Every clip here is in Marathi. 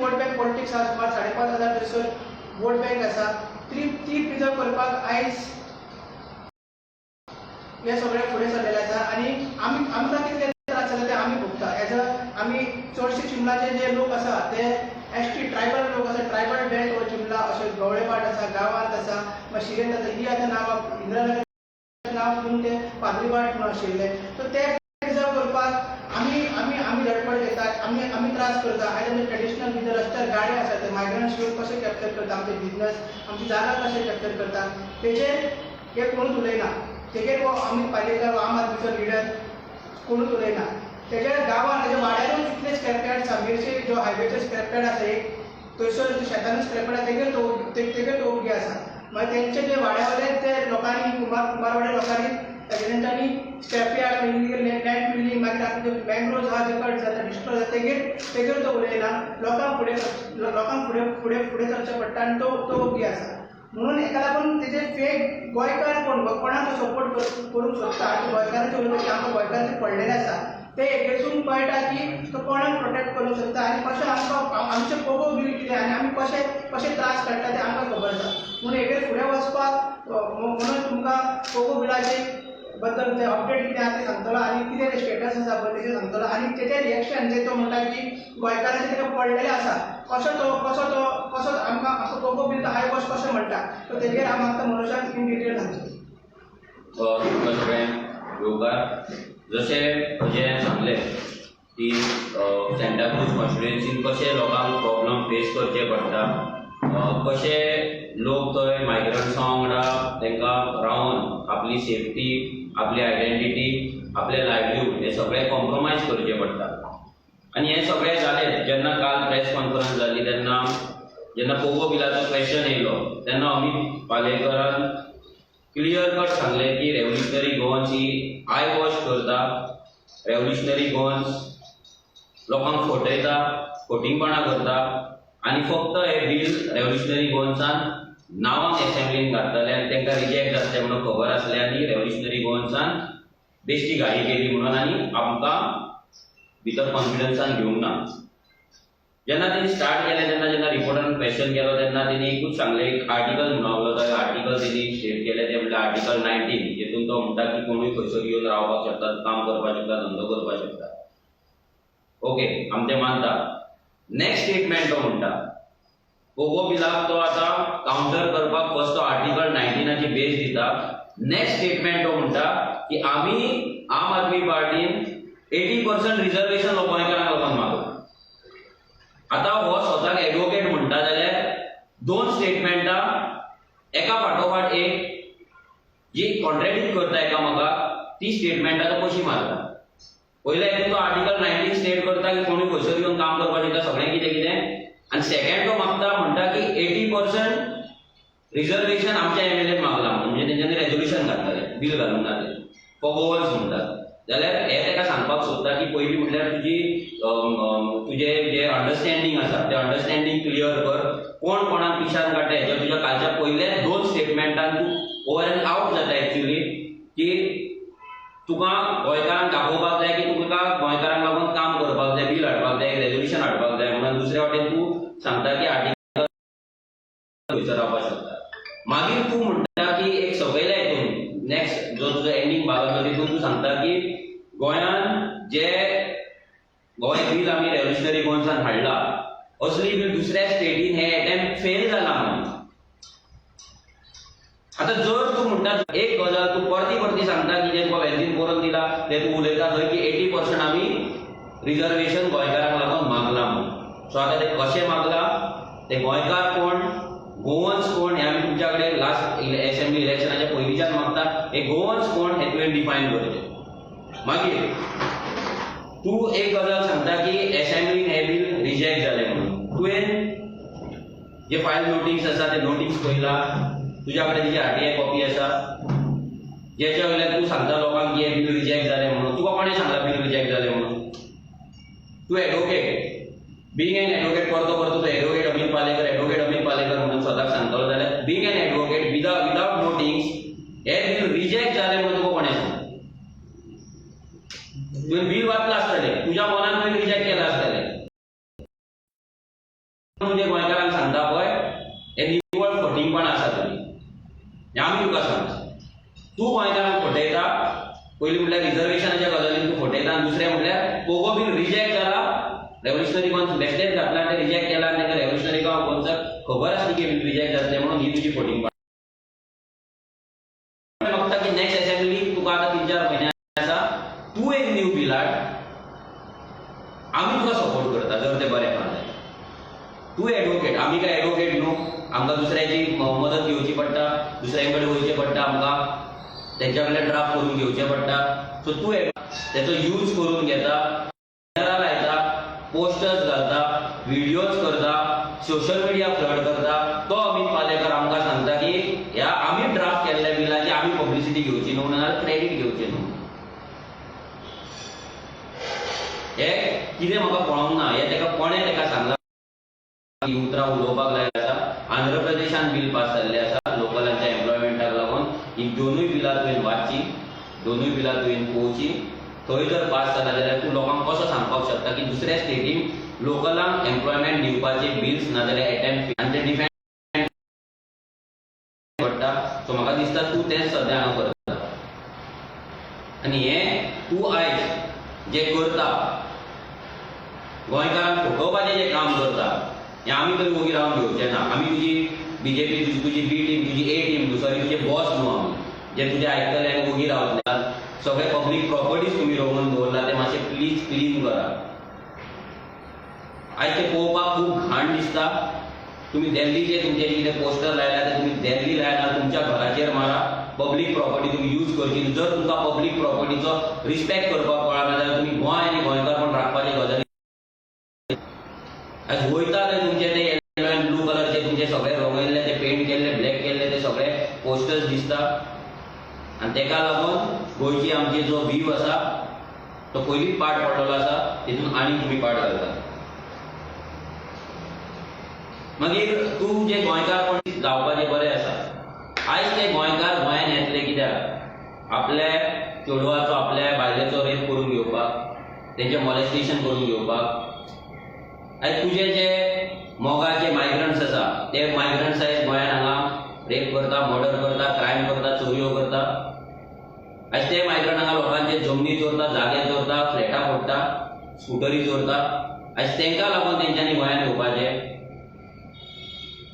वोट बँक पॉलिटिक्स आसा सुमार 5,500 थंयसर वोट बँक आसा ती प्रिजर्व करपाक आयज हे सगळे फुडें सरलेले आसा आनी आमकां कितें त्रास जाता ते आमी भोगता एज आमी चडशे चिंबलाचे जे लोक आसा ते एसटी ट्रायबल लोक आसा ट्रायबल बेल्ट हो चिंबला अशे गवळेपाट आसा गांवांत आसा मागीर शिरेंत आसा ही आतां नांवां इंद्रानगर नांव घेवन ते पाद्रीबाट म्हणून आशिल्ले सो ते प्रिजर्व करपाक आमी धडपड घेतात आमी त्रास करता आयज आमी ट्रेडिशनल भितर रस्त्यार गाडे आसा ते मायग्रंट्स येवन कशे कॅप्चर करता आमचे बिजनस आमची जागा कशे कॅप्चर करता तेजेर हे कोणूच उलयना तेजेर वो अमित पालेकर आम आदमीचो लिडर कोणूच उलयना तेज्या गांवांत तेज्या वाड्यारूच इतले स्क्रॅपयार्ड आसा मिरचे जो हायवेचेर स्क्रॅपयार्ड आसा एक थंयसर शेतान स्क्रॅपयार्ड आसा तेगेर तो उगी आसा मागीर तेंचे जे वाड्यावयले ते लोकांनी कुंभारवाड्या लोकांनी तेंच्यांनी स्क्रॅपयार्ड इलिगल लँड फिलिंग मागीर आतां जे मँग्रोव्ज आहा जे कट जाता डिस्ट्रॉय जाता तेगेर तो उलयना लोकांक फुडें सरचें पडटा आनी तो उगी आसा म्हणून एका लागून तेजे फेक गोंयकार कोणाक सपोर्ट करूंक सोदता आनी गोंयकारांचे उलयता की आमकां गोंयकार पडलेले आसा ते हेतून कळटा की तो कोणाक प्रोटेक्ट करूंक सोदता आनी कशें आमकां आमचे पोगो बिल कितें आनी आमी कशे त्रास काडटा ते आमकां खबर आसा म्हणून हेजेर फुडें वचपाक म्हणून तुमकां पोगो बिलाचे बद्दल ते अपडेट कितें आसा ते सांगतलो आनी कितें ते स्टेटस आसा पळय तेजेर सांगतलो आनी तेजें रिएक्शन जे तो म्हणटा की गोंयकारांचे ताका पडलेले आसा कसो आमकां पोगो बिल हाय वॉश कशें म्हणटा सो तेजेर हांव आमकां मनोजाक इन डिटेल सांगतलो जसे सांगले की सेंटाक्रूज कॉन्स्टिट्युएन्सीन कशे लोकांक प्रॉब्लम फेस करचे पडटा कशे लोक थंय मायग्रंट्सां वांगडा तांकां रावन आपली सेफ्टी आपली आयडेंटिटी आपले लायव्हलीहूड हे सगळे कॉम्प्रोमायज करचे पडटा आनी हे सगळे जाले जेन्ना काल प्रेस कॉन्फरन्स जाली तेन्ना जेन्ना पोगो बिलाचो क्वेश्चन येयलो तेन्ना अमित पालेकरान क्लियर कट सांगले की revolutionary Goans he I wash करता रेव्होल्युशनरी गोवन्स लोकांक फटयता फटिंगपणां करता आनी फक्त हे बिल रेव्होल्युशनरी गोवन्सान नांवांक एसेंब्लीन घातले आनी तांकां रिजेक्ट जातले म्हणून खबर आसल्यानी रेव्होल्युशनरी गोवन्सान बेश्टी घाई केली म्हणून आनी आमकां भितर कॉन्फिडन्सान घेवंक ना जेन्ना तेणी स्टार्ट केलें तेन्ना जेन्ना रिपोर्टान क्वेश्चन केलो तेन्ना तेणी एकूच सांगलें एक आर्टिकल म्हणलो तो आर्टिकल तेणी शेअर केलें तें म्हणल्यार आर्टिकल 19 जेतून तो म्हणटा की कोणूय खंयसर येवन रावपाक शकता काम करपाक शकता धंदो करपाक शकता ओके आमी तें मानता नेक्स्ट स्टेटमेंट तो म्हणटा पोगो बिलाक तो आतां कावंटर करपाक फर्स्ट तो आर्टिकल 19 बेस दिता नेक्स्ट स्टेटमेंट तो म्हणटा की आमी आम आदमी पार्टीन 80% रिजर्वेशन गोंयकारांक लागून मागला आता हो स्वताक एडवोकेट म्हणटा जाल्यार दोन स्टेटमेंटां एका फाटोफाट एक जी कॉन्ट्रॅडिक्ट करता एकामेकाक ती स्टेटमेंटां तो कशी मारता पयल्या हेतून तो आर्टिकल 19 स्टेट करता की कोणी खंयसर येवन काम करपाक शकता सगळें कितें कितें आनी सेकंड तो मागता म्हणटा की 80% रिजर्वेशन आमच्या एमएलएन मागला म्हणजे तेंच्यांनी रेजोल्युशन घातलेलें बिल घालून घातलें फॉर म्हणटात जाल्यार हे ताका सांगपाक सोदता की पयलीं म्हणल्यार तुजे जे अंडरस्टँडींग आसा ते अंडरस्टँडींग क्लियर कर कोण कोणाक पिशान काडटा हेच्या तुज्या कालच्या पयल्या दोन स्टेटमेंटान तूं ओवर एंड आउट जाता एक्चुअली की तुका गोंयकारांक दाखोवपाक जाय की तुका गोंयकारांक लागून काम करपाक जाय बिल हाडपाक जाय रेजोल्युशन हाडपाक जाय म्हणून दुसऱ्या वाटेन तूं सांगता की आर्टिकल खंयसर रावपाक शकता मागीर तूं म्हणटा की एक सकयल्या हितून नेक्स्ट जो तुजो एंडींग भाग आसा तितून तूं सांगता की गोंयान जे गोंय बिल आमी रेव्होल्युशनरी गोवन्सान हाडला असली बिल दुसऱ्या स्टेटीन हे अटेम्प्ट फेल जाला म्हणून आता जर तूं म्हणटा एक गजाल तूं परती सांगता की जे तुका वेंचीन बरोवन दिला ते तूं उलयता थंय की 80% आमी रिजर्वेशन गोंयकारांक लागून मागला म्हणून सो आतां ते कशें मागला ते गोंयकार कोण गोवन्स कोण हे आमी तुमच्या कडेन लास्ट एसेंब्ली इलेक्शनाच्या पयलींच्यान मागता हे गोवन्स कोण हे तुवें डिफायन करचें मागीर तूं एक गजाल सांगता की एसेंब्लीन हे बिल रिजेक्ट जालें म्हणून तुवें जे फायल नोटीस आसा ते नोटीस पयला तुज्या कडेन तेजी आरटीआय कॉपी आसा जेच्या वयल्यान तूं सांगता लोकांक की हे बिल रिजेक्ट जालें म्हणून तुका कोणें सांगला बिल रिजेक्ट जालें म्हणून तूं एडवोकेट बीइंग एन एडवोकेट करतो तो एडवोकेट अमित पालेकर म्हणून स्वताक सांगतलो जाल्यार being an advocate without notice हे बिल रिजेक्ट जालें म्हणून तुका कोणें सांगलें तुवें बिल वाचलां आसतलें तुज्या मनान तुवें रिजेक्ट केलां आसतलें म्हणजे गोंयकारांक सांगता पळय हे निवळ फटींगपण आसा तुमी हें आमी तुका सांगता. तूं गोंयकारांक फटयता, पयलीं म्हटल्यार रिजर्वेशनाच्या गजालीन तूं फटयता आनी दुसरें म्हटल्यार पोगो बील रिजेक्ट जाला, रेव्होल्युशनरी कॉन्स बेस्टेज घातला आनी ते रिजेक्ट केला आनी ताका रेव्होल्युशनरी कॉन्सर खबर आसली की रिजेक्ट जातलें म्हणून ही तुजी फटींगपण. मागता की नेक्स्ट असेंब्ली तुका आतां 3-4 म्हयने आसा, तूं एक न्यू बील हाड, आमी तुका सपोर्ट करता जर तें बरें आसा. तूं एडवोकेट, आमी काय एडवोकेट न्हू, आमकां दुसऱ्याची मदत घेवची पडटा, दुसऱ्यां कडेन वयचें पडटा, आमकां तेंच्या कडल्यान ड्राफ्ट करून घेवचें पडटा. सो तूं तेचो यूज करून घेता, बॅनरां लायता, पोस्टर्स घालता, व्हिडिओज करता, सोशल मिडिया फ्लड करता. तो अमित पालेकर आमकां सांगता की ह्या आमी ड्राफ्ट केल्ल्या बिलाची आमी पब्लिसिटी घेवची न्हू, नाजाल्यार क्रेडीट घेवचें न्हू. हे कितें म्हाका कळोंक ना, हे तेका कोणें तेका सांगलां उतरां उलोवपाक लायला आसा. आंध्र प्रदेशान बील पास जाल्लें आसा लोकलांच्या एम्प्लॉयमेंटाक लागून. ही दोनूय बिलां तुवें वाचची, दोनूय बिलां तुवें पळोवची. थंय जर पास जाला जाल्यार तूं लोकांक कसो सांगपाक शकता की दुसऱ्या स्टेटीन लोकलांक एम्प्लॉयमेंट दिवपाचे बिल्स नाजाल्यार अटेम्प्ट आनी ते डिफेंड पडटा. सो म्हाका दिसता तूं तेंच सद्या हांगा करता. आनी हें तूं आयज जें करता, गोंयकारांक फटोवपाचें जें काम करता, हें आमी तरी वोगी रावन घेवचें ना. आमी तुजी बीजेपी, तुजी बी टीम, तुजी ए टीम, सॉरी तुजे बॉस न्हू आमी, जे तुजे आयकतले आनी वोगी रावतले. सगळे पब्लीक प्रॉपर्टीज तुमी रोवन दवरला ते मातशे प्लीज क्लीन करा. आयज ते पळोवपाक खूब घाण दिसता. तुमी दिल्लीचे तुमचे कितें पोस्टर लायला ते तुमी दिल्ली लायना, तुमच्या घराचेर मारा. पब्लीक प्रॉपर्टी तुमी यूज करची. जर तुमकां पब्लीक प्रॉपर्टीचो रिस्पेक्ट करपाक कळना जाल्यार तुमी गोंय आनी गोंयकारपण राखपाचे गजाली आयज वयता ते तुमचे ते येलो आनी ब्लू कलरचे तुमचे सगळे रंगयल्ले, ते पेंट केल्ले, ब्लॅक केल्ले ते सगळे पोस्टर्स दिसता. आनी तेका लागून गोंयची आमची जो व्हीव आसा तो पयलींच पाड पडलेलो आसा, तितून आनी तुमी पाड घालता. मागीर तूं जे गोंयकारपण जावपाचें बरें आसा. आयज ते गोंयकार गोंयान येतले कित्याक? आपल्या चेडवाचो, आपल्या बायलेचो रेप करून घेवपाक, तेंचें मॉलेस्टेशन करून घेवपाक. आयज तुजे जे मोगाचे मायग्रंट्स आसा ते मायग्रंट्स आयज गोंयान हांगा रेप करता, मर्डर करता, क्रायम करता, चोरयो करता. आयज ते मायग्रंट हांगा लोकांचे जमनी चोरता, जागे चोरता, फ्लॅटां फोडटा, स्कुटरी चोरता. आयज तेंकां लागून तेंच्यांनी गोंयान येवपाचें.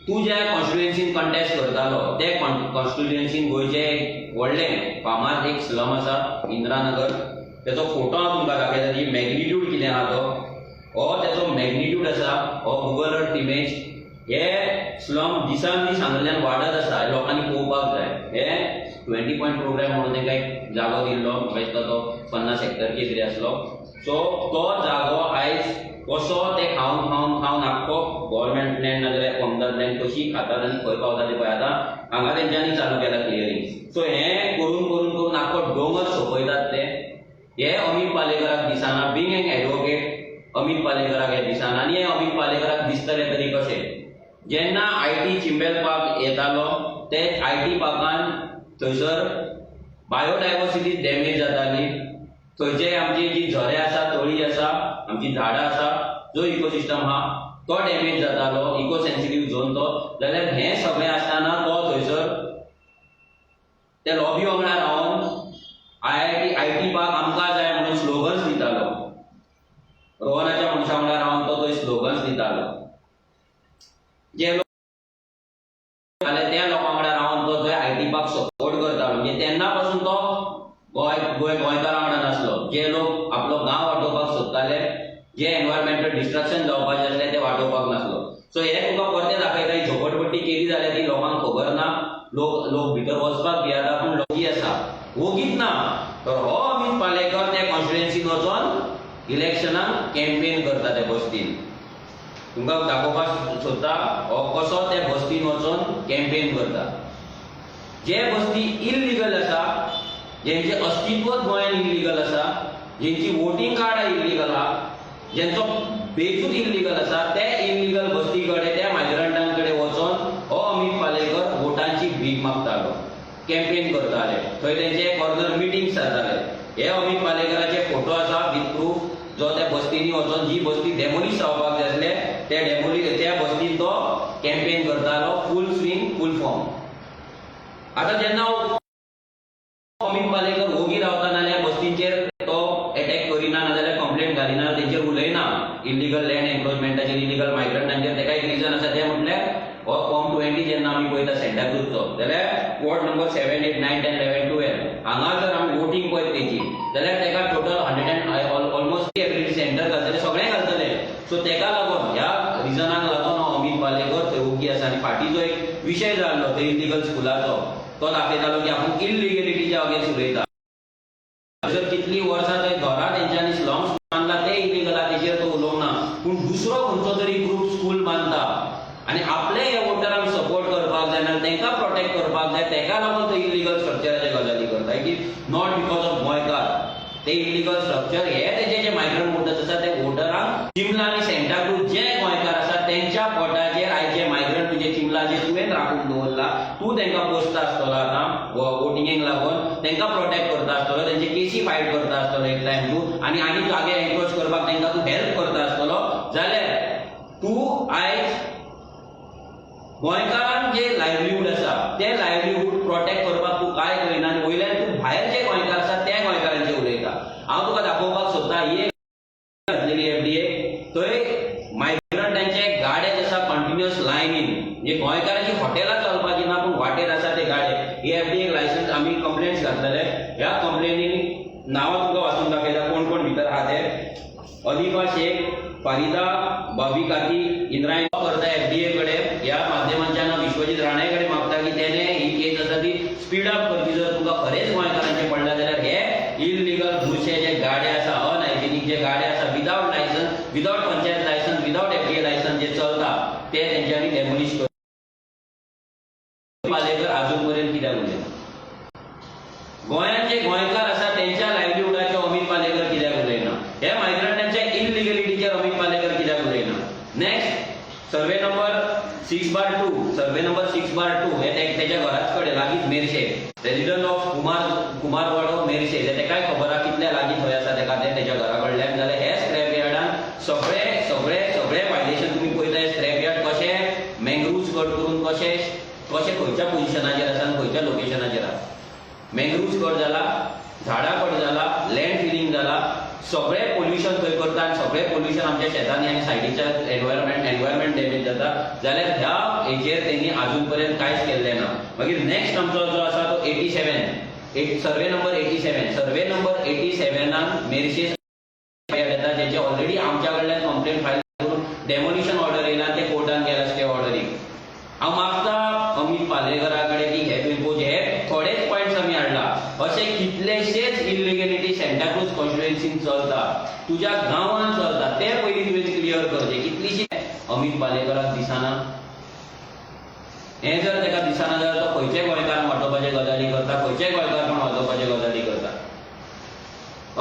तूं ज्या कॉन्स्टिट्युएन्सीन कंटेस्ट करतालो ते कॉन्स्टिट्युएन्सीन गोंयचे व्हडलें फामाद एक स्लम आसा इंदिरानगर. तेचो फोटो हांव तुमकां दाखयता. ती मॅग्निट्यूड कितें आहा तो, हो तेचो मॅग्निट्यूड आसा, हो गुगल अर्थ इमेज. हे स्लम दिसान दीस हांगाच्यान वाडत आसा, हे लोकांनी पळोवपाक जाय. हे 20 पॉयंट प्रोग्राम म्हणून तांकां एक जागो दिल्लो, म्हाका दिसता तो 50 हेक्टरची कितें आसलो. सो तो जागो आयज कसो ते खावन खावन खावन आख्खो गव्हर्मेंट लँड नाजाल्यार पमदार लँड कशी खातात आनी खंय पावता ते पळय. आतां हांगा तेंच्यांनी चालू केला क्लियरिंग. सो हें करून करून करून आख्खो डोंगर सोंपयतात ते. हे अमित पालेकराक दिसना. बींग एन एडवोकेट अमित पालेकराक हे दिसना. आनी हे अमित पालेकराक दिसतले तरी कशें? जेन्ना IT चिंबेल पार्क येतालो ते IT पार्कान थंयसर बायोडायवर्सिटी डॅमेज जाताली. थंयचे आमची जी झरे आसा, तळी आसा, आमची झाडां आसा, जो इकोसिस्टम आहा तो डॅमेज जातालो, इको सेन्सिटीव झोन तो. जाल्यार हें सगळें आसतना तो थंयसर ते लॉबी वांगडा रावन IT पार्क आमकां जाय म्हणून स्लोगन्स दितालो. रोहनाच्या मनशा वांगडा रावन तो थंय स्लोगन्स दितालो. जे जाल्यार त्या लोकां वांगडा रावन तो थंय IT पार्क सपोर्ट करतालो. म्हणजे तेन्ना पासून तो गोंयकारां वांगडा नासलो. जे लोक आपलो गांव वाटोवपाक सोदताले, जे एनवायरमेंटल डिस्ट्रक्शन जावपाचें आसलें ते वाटोवपाक नासलो. सो हे तुका परते दाखयता ही झोपडपट्टी केली जाल्यार ती लोकांक खबर ना. लोक भितर वचपाक भियेता, पूण लोकी आसा वोगीत ना. तर हो अमित पालेकर त्या कॉन्स्टिट्युएन्सीन वचोन इलेक्शनाक कॅम्पेन करता त्या बस्तीन. तुमकां दाखोवपाक सोदता हो कसो त्या बस्तीन वचोन कॅम्पेन करता. जे बस्ती इल्लीगल आसा, जेंचे अस्तित्वच गोंयान इल्लीगल आसा, जेंची वोटींग कार्डां इल्लीगल आहा, जेंचो बेजूच इल्लीगल आसा, ते इल्लीगल बस्ती कडेन त्या मायग्रंटां कडेन वचोन हो अमित पालेकर वोटांची भीक मागतालो, कॅम्पेन करताले. थंय तेंचे कॉर्नर मिटिंग्स जाताले. हे अमित पालेकराचे फोटो आसा विथ प्रूफ, जो त्या बस्तींनी वचोन जी बस्ती डेमोलिश जावपाक जाय आसले त्या बस्तीन तो कॅम्पेन करतालो फुल स्विंग फुल फॉर्म. आता जेन्ना अमित पालेकर ओगी रावता नाल्यार बस्तींचेर तो अटॅक करिना नाजाल्यार कंप्लेंट घालिना तेंचेर उलयना इलिगल लँड एन्क्रोचमेंटाचेर इलिगल मायग्रंटांचेर तेका एक रिजन आसा तें म्हटल्यार हो फॉर्म 20 जेन्ना आमी पळयता सेंटाक्रूजचो जाल्यार वॉर्ड नंबर 7, 8, 9, 10, 11, 12 हांगा जर आमी वोटिंग पळयत तेची जाल्यार तेका टोटल 100 ऑलमोस्ट एवरी सेंटर घालतले सगळे घालतले. सो तेका लागून ह्या रिजनाक लागून अमित पालेकर थंय ओगी आसा. आनी फाटीं जो एक विशय जाल्लो थंय इलिगल स्कुलाचो तो दाखयतालो की आपूण इलिगेलिटीच्या अगेन्स्ट उलयता. जर कितली वर्सां थंय घरां तेंच्यांनी स्लम्स बांदला ते इलिगला तेजेर तो उलोवना पूण दुसरो खंयचो तरी ग्रूप स्कूल बांदता आनी आपले हे वोटरांक सपोर्ट करपाक जाय ना तेंका प्रोटेक्ट करपाक जाय तेका लागून तो इलिगल स्ट्रक्चराचे गजाली करता. It is not because of गोंयकार. ते इलिगल स्ट्रक्चर हे तेजे जे मायग्रंट वोटर्स आसा ते वोटरांक चिमला आनी सेंटाक्रूज जे गोंयकार आसा तेंच्या पोटाचेर आयज जे मायग्रंट तुजे चिमला जे तुवें राखून दवरला तूं तेंका पोसता आसतलो आतां वोटिंगेक लागून तेंका प्रोटेक्ट करता आसतलो तेंचे केसी फायट करता आसतलो एक टायम तूं आनी जागे एन्क्रोच करपाक तेंका तूं हेल्प करता आसतलो जाल्यार तूं आयज गोंयकारांक जे लायव्हलीहूड आसा ते लायव्हलीहूड प्रोटेक्ट करपाक तूं काय करिना आनी वयल्यान तूं भायर जे गोंयकार आसा त्या गोंयकारांचेर उलयता. हांव तुका दाखोवपाक सोदता ही घातलेली एफडीए थंय मायग्रंटांचे गाडे आसा कंटिन्युअस लायनीन म्हणजे गोंयकारांची हॉटेलां चलपाची ना पूण वाटेर आसा ते गाडे. ही एफडीए लायसन्स आमी कंप्लेंट्स घातलेले. ह्या कंप्लेनीन नांवां तुका वाचून दाखयता कोण कोण भितर आहा ते. अदिफा शेख, फारिदा बाबिकाती, इंद्रायणी करता एफडीए कडेन. ह्या माध्यमांच्यान विश्वजीत राणे कडेन मागता की तेणे ही केस आसा ती स्पीड अप करची. जर तुका खरेंच गोंयकारांचे पडला जाल्यार हे इलिगल भुरशे जे गाडे आसा अनहायजेनीक जे गाडे आसा without licence without panchayat licence without FDA licence जे चलता ते तेंच्यांनी डेमोलिश कर. पालेकर अजून पर्यंत कित्याक उलयना? गोंयांत जे गोंयकार आसा तेंच्या लायव्हलीहुडाचेर अमित पालेकर कित्याक उलयना? हे मायग्रंटांच्या इलिगलिटीचेर अमित पालेकर कित्याक उलयना? Next survey number 6/2 survey number 6/2 हे तेच्या घराच कडेन लागींच मेरशे रेजिडेंट ऑफ कुमारवाडो मेरशे तेकाय खबर आहा कितल्या लागीं थंय आसा तेका तेच्या घरा कडल्यान. जाल्यार हे स्क्रॅप यार्डान सगळे सगळे सगळे वायलेशन तुमी पळयता. स्क्रॅप यार्ड कशे मँग्रुव्ज कट करून कशे कशे खंयच्या पोजिशनाचेर आसा आनी खंयच्या लोकेशनाचेर आसा. मँग्रुव्ज कट जाला, झाडां कट जाला, लँड फिलिंग जाला, सगळे पोल्युशन थंय करता आनी सगळे पोल्युशन आमच्या शेतांनी आनी सायडीच्या एनवायरमेंट डॅमेज जाता. जाल्यार ह्या हेचेर तेणी अजून पर्यंत कांयच केल्लें ना. मागीर नेक्स्ट आमचो जो आसा तो 87 survey number 87 survey number 87 Merces येता जेचे ऑलरेडी आमच्या कडल्यान कंप्लेंट फायल करून डेमोलिशन ऑर्डर येयला ते कोर्टान गेला स्टे ऑर्डरीक. हांव मागता अमित पालेकरा कडेन की हे तुवें हे थोडेच पॉयंट्स आमी हाडला अशे कितलेशेच इलिगेलिटी सेंटाक्रूज कॉन्स्टिट्युएन्सीन चलता तुज्या गांवांत चलता ते पयलीं तुवें क्लियर करचे. कितलीशी अमित पालेकराक दिसना? हे जर तेका दिसना जाल्यार तो खंयचे गोंयकार वाटोवपाचे गजाली करता खंयचे गोंयकार पण वाजोवपाचे गजाली करता.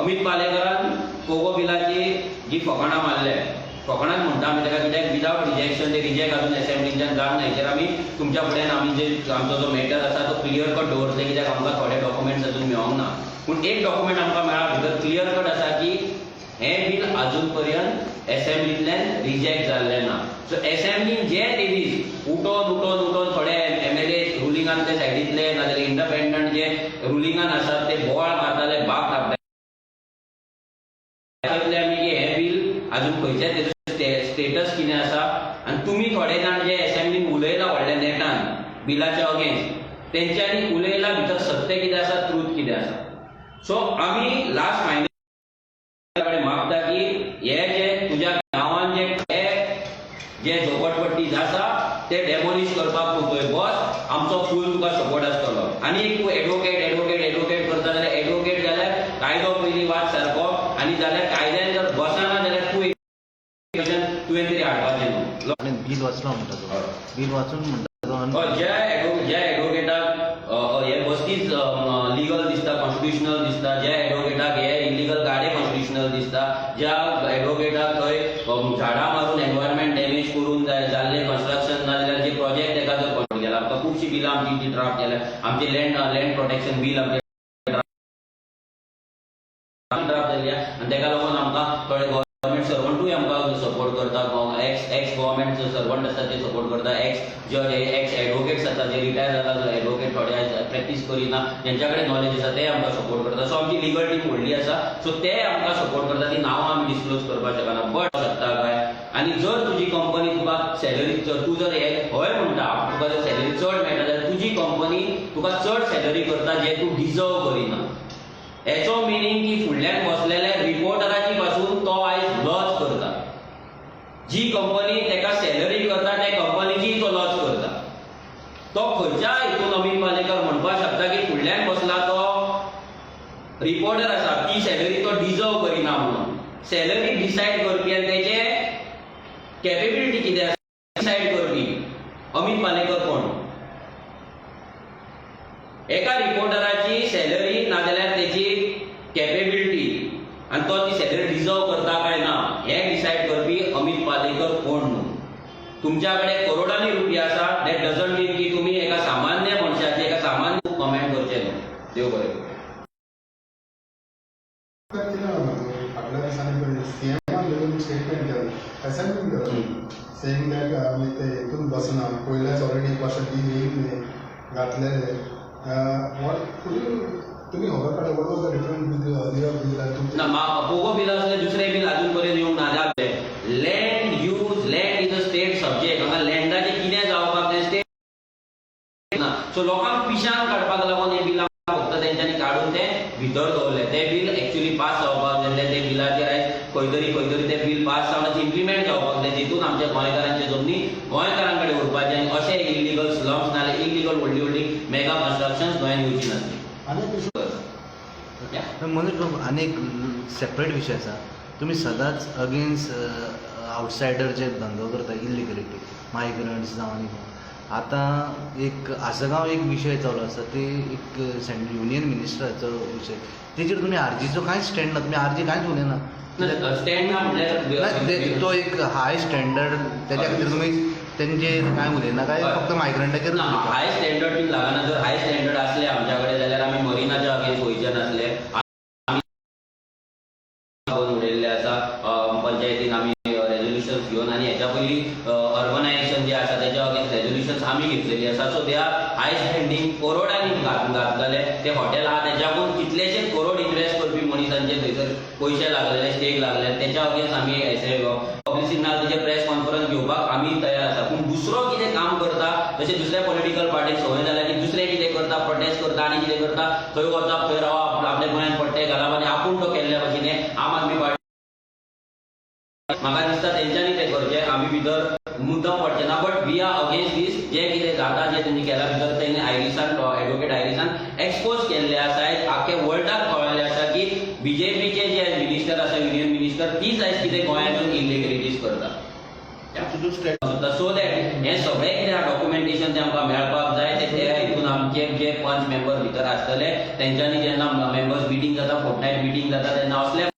अमित पालेकरान कोगो बिलाची जी फकाणां मारले फकाणांच म्हणटा आमी तेका कित्याक विदाउट रिजेक्शन ते रिजेक्ट आजून एसेंब्लीच्यान जावंक ना. हेचेर आमी तुमच्या फुड्यान आमी जे आमचो जो मॅटर आसा तो क्लियर कट दवरतले कित्याक आमकां थोडे डॉक्युमेंट्स अजून मेळोंक ना. पूण एक डॉक्युमेंट आमकां मेळ्ळा भितर क्लियर कट आसा की हे बील अजून पर्यंत एसेंब्लींतल्यान रिजेक्ट जाल्लें ना. सो एसेंब्लीन जे तेदीस उठोन थोडे एमएलए रुलिंगांतले सायडींतले नाजाल्यार इंडिपेंडंट जे रुलिंगान आसात ते बोवाळ मारताले बाग कापताले आमी की हे बील अजून खंयचे तेजो स्टेटस कितें आसा आनी तुमी थोडे जाण जे एसेंब्लीन उलयला व्हडल्या नेटान बिलाच्या अगेन्स्ट तेंच्यांनी उलयला भितर सत्य कितें आसा ट्रूथ कितें आसा. सो आमी लास्ट फायनल कडेन मागता की हे जे तुज्या गांवांत जे झोपडपट्टी आसा ते डेमोलिश करपाक तूं थंय बस आमचो फूल तुका सपोर्ट आसतलो. आनी तूं एडवोकेट करता जाल्यार एडवोकेट जाल्यार कायदो पयलीं वाच सारको आनी जाल्यार कायद्यान जर बसना जाल्यार तूं तुवें तरी हाडपाचें न्हू. बिल वाचलो म्हणटा तो बिल वाचून म्हणटा ज्या एडवोकेटाक हे बस्तीच लिगल दिसता कॉन्स्टिट्युशनल दिसता ज्या एडवोकेटाक हे इलिगल गाडे कॉन्स्टिट्युशनल दिसता ज्या एडवोकेटाक थंय झाडां मारून एनवायरमेंट डॅमेज करून जाल्ले कन्स्ट्रक्शन नाजाल्यार जे प्रोजेक्ट तेका जर कंट्रोल केला आमकां खुबशीं बिलां आमची ड्राफ्ट केल्या आमचे लँड प्रोटेक्शन बील आमचे ड्राफ्ट जाल्ली आनी तेका लागून आमकां थोडे गव्हर्नमेंट सर्वंटूय आमकां सपोर्ट करता, एक्स गव्हर्मेंट सर्वंट आसा ते सपोर्ट करता, एक्स जज एक्स एडवोकेट्स आसा जे रिटायर जाता एडवोकेट थोडे प्रॅक्टीस करिना तेंच्या कडेन नॉलेज आसा ते आमकां सपोर्ट करता. सो आमची लिगल टीम व्हडली आसा, सो ते आमकां सपोर्ट करता. ती नांवां आमी डिस्क्लोज करपाक शकना, बट शकता काय. आनी जर तुजी कंपनी तुका सॅलरी तूं जर हय म्हणटा तुका जर सॅलरी चड मेळटा जाल्यार तुजी कंपनी तुका चड सॅलरी करता जे तूं डिजर्व करिना. हेचो मिनींग की फुडल्यान बसलेल्या रिपोर्टराची पासून तो आयज लॉस करता. जी कंपनी तेका सॅलरी करता त्या कंपनीची तो लॉस करता. तो खंयच्या हितून अमित पालेकर म्हणपाक शकता की फुडल्यान बसला तो रिपोर्टर आसा ती सॅलरी तो डिजर्व करिना म्हणून. सॅलरी डिसायड करपी आनी तेचे कॅपेबिलिटी कितें आसा डिसायड करपी अमित पालेकर कोण. एका रिपोर्टराची सॅलरी नाजाल्यार तेची कॅपेबिलिटी आनी तो ती सॅलरी डिजर्व करता काय ना हे डिसायड करपी अमित पालेकर कोण न्हू. तुमच्या कडेन करोडांनी रुपया आसा दॅट डजंट मीन की तुमी एका सामान्य मनशाचे एका सामान्य कमेंट करचे न्हू. देव बरें. फाटल्या दिसांनी सीएमान घेवन स्टेटमेंट केलें असाइनमेंट केलें सेइंग दॅट आमी ते हितून बसना पयलेच ऑलरेडी एक वर्स बिल घातलेले. तुमी खबर काडा what was the different bill ना पोगो बिल असले दुसरे बिल अजून पर्यंत येवंक ना. Land use land is a state subject. हांगा लँडाचे कितें जावपाक जाय स्टेट ना. सो लोकांक पिशान काडपाक लागून हे बिलां फक्त तेंच्यांनी काडून ते भितर दवरले. ते बिल एक्चुअली पास जावपाक जाय. ते बिलाचेर आयज खंय तरी ते बिल पास जावन इम्प्लिमेंट जावपाक जाय जितून आमच्या गोंयकारांचे जमनी गोंयकारां कडेन उरपाचे आनी अशे इलिगल स्लम्स नाल्यार इलिगल व्हडली मेगा कन्स्ट्रक्शन्स गोंयांत येवची नासली. मनोज बाबू आनी एक सेपरेट विशय आसा. तुम्ही सदांच अगेन्स्ट आवटसायडर जे धंदो करता इलिगलिटी मायग्रंट्स जावं आनी आतां एक आसगांव एक विशय चालू आसा ते एक युनियन मिनिस्टराचो विशय. तेजेर तुमी आरजीचो कांयच स्टँड ना. तुमी आरजी कांयच उलयना. स्टँड ना म्हटल्यार तो एक हाय स्टँडर्ड त्याच्या खातीर तुमी तेंचेर कांय उलयना काय फक्त मायग्रंटाचेर. हाय स्टँडर्ड टीम लागना. जर हाय स्टँडर्ड असले आमच्या कडेन जाल्यार आमी मरिनाच्या अगेन्स्ट गोंयचे नासले. उडयल्ले आसा पंचायतीन आमी रेजोल्युशन्स घेवन आनी हेच्या पयलीं अर्बनायझेशन जे आसा तेच्या अगेन्स्ट रेजोल्युशन्स आमी घेतलेली आसा. So they are high standing करोडांनी घातलेले ते हॉटेल आहा तेच्याकून कितलेशेच करोड इन्वेस्ट करपी मनशांचे थंयसर पयशे लागलेले स्टेक लागले तेच्या अगेन्स्ट आमी पब्लिसिटी ना तेजे प्रेस कॉन्फरन्स घेवपाक आमी तयार आसा. पूण दुसरो कितें काम करता जशें दुसऱ्या पॉलिटिकल पार्टीक संवय जाल्या की दुसरे कितें करता प्रोटेस्ट करता आनी कितें करता थंय वचप थंय रावप आपल्या गोंयांत पट्टे घालप आनी आपूण तो केल्ल्या भशेन आम आदमी पार्टी म्हाका दिसता तेंच्यांनी तें करचें. आमी भितर मुद्दम पडचे ना. बट वी आर अगेन्स्ट दीस जे कितें जाता जे तेंणी केला भितर तेणी आयरिसान एडवोकेट आयरिसान एक्सपोज केल्ले आसा. आख्खे वर्ल्डाक कळयल्लें आसा की बीजेपीचे जे मिनिस्टर आसा युनियन मिनिस्टर तीच आयज कितें गोंयांत येवन इलिगलिटीज करता. सो दॅट हें सगळें कितें डॉक्युमेंटेशन तें आमकां मेळपाक जाय. ते हितून आमचे जे 5 मेंबर भितर आसतले तेंच्यांनी जेन्ना मेंबर्स मिटींग जाता फोर्टनायट मिटींग जाता तेन्ना असले